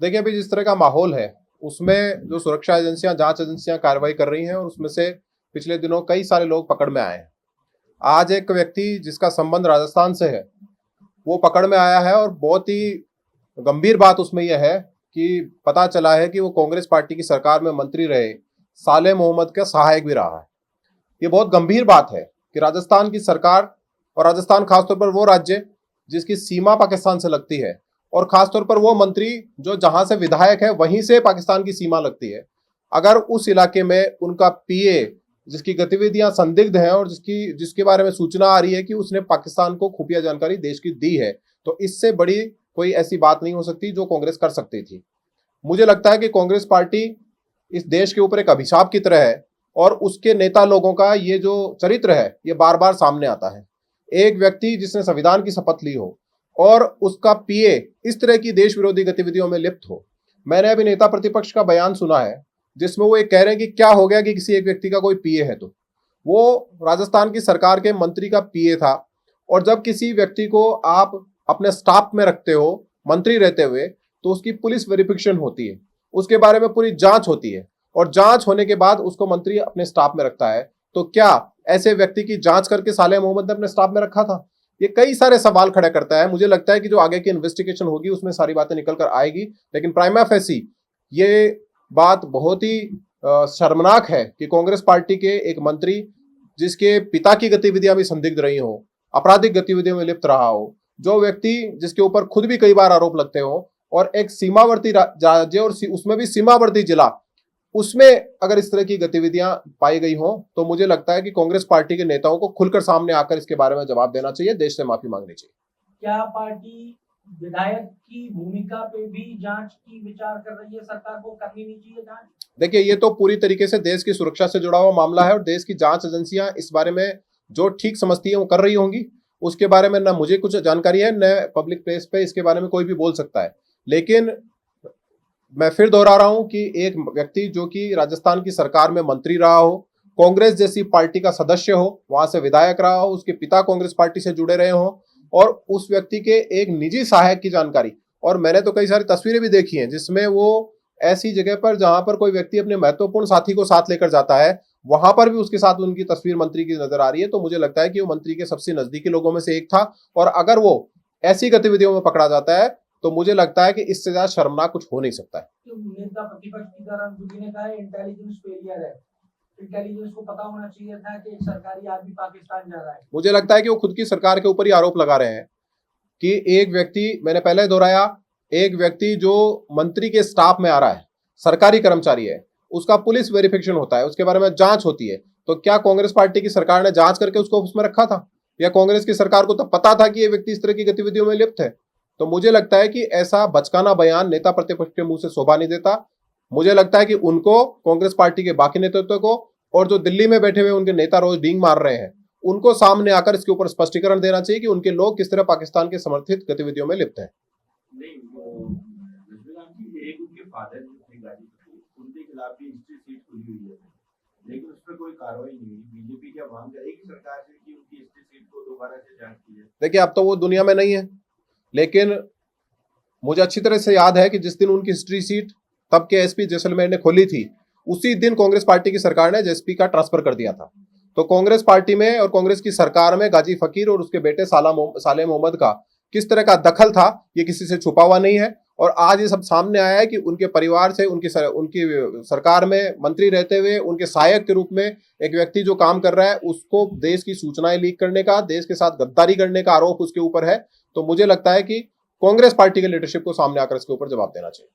देखिए, अभी जिस तरह का माहौल है उसमें जो सुरक्षा एजेंसियां, जांच एजेंसियां कार्रवाई कर रही हैं और उसमें से पिछले दिनों कई सारे लोग पकड़ में आए हैं। आज एक व्यक्ति जिसका संबंध राजस्थान से है वो पकड़ में आया है और बहुत ही गंभीर बात उसमें यह है कि पता चला है कि वो कांग्रेस पार्टी की सरकार में मंत्री रहे साले मोहम्मद का सहायक भी रहा है। ये बहुत गंभीर बात है कि राजस्थान की सरकार, और राजस्थान खासतौर पर वो राज्य जिसकी सीमा पाकिस्तान से लगती है, और खासतौर पर वो मंत्री जो जहां से विधायक है वहीं से पाकिस्तान की सीमा लगती है, अगर उस इलाके में उनका पीए जिसकी गतिविधियां संदिग्ध हैं और जिसके बारे में सूचना आ रही है कि उसने पाकिस्तान को खुफिया जानकारी देश की दी है, तो इससे बड़ी कोई ऐसी बात नहीं हो सकती जो कांग्रेस कर सकती थी। मुझे लगता है कि कांग्रेस पार्टी इस देश के ऊपर एक अभिशाप की तरह है और उसके नेता लोगों का ये जो चरित्र है ये बार बार सामने आता है। एक व्यक्ति जिसने संविधान की शपथ ली हो और उसका पीए इस तरह की देश विरोधी गतिविधियों में लिप्त हो। मैंने अभी नेता प्रतिपक्ष का बयान सुना है जिसमें वो ये कह रहे हैं कि क्या हो गया कि किसी एक व्यक्ति का कोई पीए है, तो वो राजस्थान की सरकार के मंत्री का पीए था। और जब किसी व्यक्ति को आप अपने स्टाफ में रखते हो मंत्री रहते हुए, तो उसकी पुलिस वेरिफिकेशन होती है, उसके बारे में पूरी जांच होती है और जांच होने के बाद उसको मंत्री अपने स्टाफ में रखता है। तो क्या ऐसे व्यक्ति की जांच करके साले मोहम्मद ने अपने स्टाफ में रखा था? ये कई सारे सवाल खड़े करता है। मुझे लगता है कि जो आगे की इन्वेस्टिगेशन होगी उसमें सारी बातें निकल कर आएगी, लेकिन प्राइमा फेसी ये बात बहुत ही शर्मनाक है कि कांग्रेस पार्टी के एक मंत्री जिसके पिता की गतिविधियां भी संदिग्ध रही हो, आपराधिक गतिविधियों में लिप्त रहा हो, जो व्यक्ति जिसके ऊपर खुद भी कई बार आरोप लगते हो, और एक सीमावर्ती राज्य और उसमें भी सीमावर्ती जिला, उसमें अगर इस तरह की गतिविधियां पाई गई हो, तो मुझे लगता है कि कांग्रेस पार्टी के नेताओं को खुलकर सामने आकर इसके बारे में जवाब देना चाहिए, देश से माफी मांगनी चाहिए। क्या पार्टी विधायक की भूमिका पे भी जांच की विचार कर रही है? सरकार को करनी नहीं चाहिए जांच? देखिए, ये तो पूरी तरीके से देश की सुरक्षा से जुड़ा हुआ मामला है और देश की जांच एजेंसियां इस बारे में जो ठीक समझती है वो कर रही होंगी। उसके बारे में न मुझे कुछ जानकारी है, न पब्लिक प्लेस पे इसके बारे में कोई भी बोल सकता है। लेकिन मैं फिर दोहरा रहा हूं कि एक व्यक्ति जो कि राजस्थान की सरकार में मंत्री रहा हो, कांग्रेस जैसी पार्टी का सदस्य हो, वहां से विधायक रहा हो, उसके पिता कांग्रेस पार्टी से जुड़े रहे हो, और उस व्यक्ति के एक निजी सहायक की जानकारी, और मैंने तो कई सारी तस्वीरें भी देखी हैं जिसमें वो ऐसी जगह पर जहां पर कोई व्यक्ति अपने महत्वपूर्ण साथी को साथ लेकर जाता है, वहां पर भी उसके साथ उनकी तस्वीर मंत्री की नजर आ रही है। तो मुझे लगता है कि वो मंत्री के सबसे नजदीकी लोगों में से एक था, और अगर वो ऐसी गतिविधियों में पकड़ा जाता है तो मुझे लगता है कि इससे ज्यादा शर्मनाक कुछ हो नहीं सकता है। नेता प्रतिपक्ष की तरह मोदी ने कहा है इंटेलिजेंस फेलियर है, इंटेलिजेंस को पता होना चाहिए था कि एक सरकारी आदमी पाकिस्तान जा रहा है। मुझे लगता है कि वो खुद की सरकार के ऊपर ही आरोप लगा रहे हैं कि एक व्यक्ति, मैंने पहले दोहराया, एक व्यक्ति जो मंत्री के स्टाफ में आ रहा है, सरकारी कर्मचारी है, उसका पुलिस वेरिफिकेशन होता है, उसके बारे में जांच होती है, तो क्या कांग्रेस पार्टी की सरकार ने जांच करके उसको उसमें रखा था? या कांग्रेस की सरकार को तो पता था कि ये व्यक्ति इस तरह की गतिविधियों में लिप्त है? तो मुझे लगता है कि ऐसा बचकाना बयान नेता प्रतिपक्ष के मुंह से शोभा नहीं देता। मुझे लगता है कि उनको, कांग्रेस पार्टी के बाकी नेतृत्व को, और जो दिल्ली में बैठे हुए उनके नेता रोज डींग मार रहे हैं, उनको सामने आकर इसके ऊपर स्पष्टीकरण देना चाहिए कि उनके लोग किस तरह पाकिस्तान के समर्थित गतिविधियों में लिप्त हैं। नहीं, एक उनके फादर उनके खिलाफ भी हिस्ट्री सीट खुली हुई है, लेकिन उस पर कोई कार्रवाई नहीं हुई। बीजेपी क्या मांग करेगी सरकार से कि उनकी हिस्ट्री सीट को दोबारा से जांच की जाए? देखिए, अब तो वो दुनिया में नहीं है, लेकिन मुझे अच्छी तरह से याद है कि जिस दिन उनकी हिस्ट्री सीट तब के एसपी जैसलमेर ने खोली थी, उसी दिन कांग्रेस पार्टी की सरकार ने एसपी का ट्रांसफर कर दिया था। तो कांग्रेस पार्टी में और कांग्रेस की सरकार में गाजी फकीर और उसके बेटे साले मोहम्मद का किस तरह का दखल था, ये किसी से छुपा हुआ नहीं है। और आज ये सब सामने आया है कि उनके परिवार से, उनकी सरकार में मंत्री रहते हुए उनके सहायक के रूप में एक व्यक्ति जो काम कर रहा है, उसको देश की सूचनाएं लीक करने का, देश के साथ गद्दारी करने का आरोप उसके ऊपर है। तो मुझे लगता है कि कांग्रेस पार्टी के लीडरशिप को सामने आकर इसके ऊपर जवाब देना चाहिए।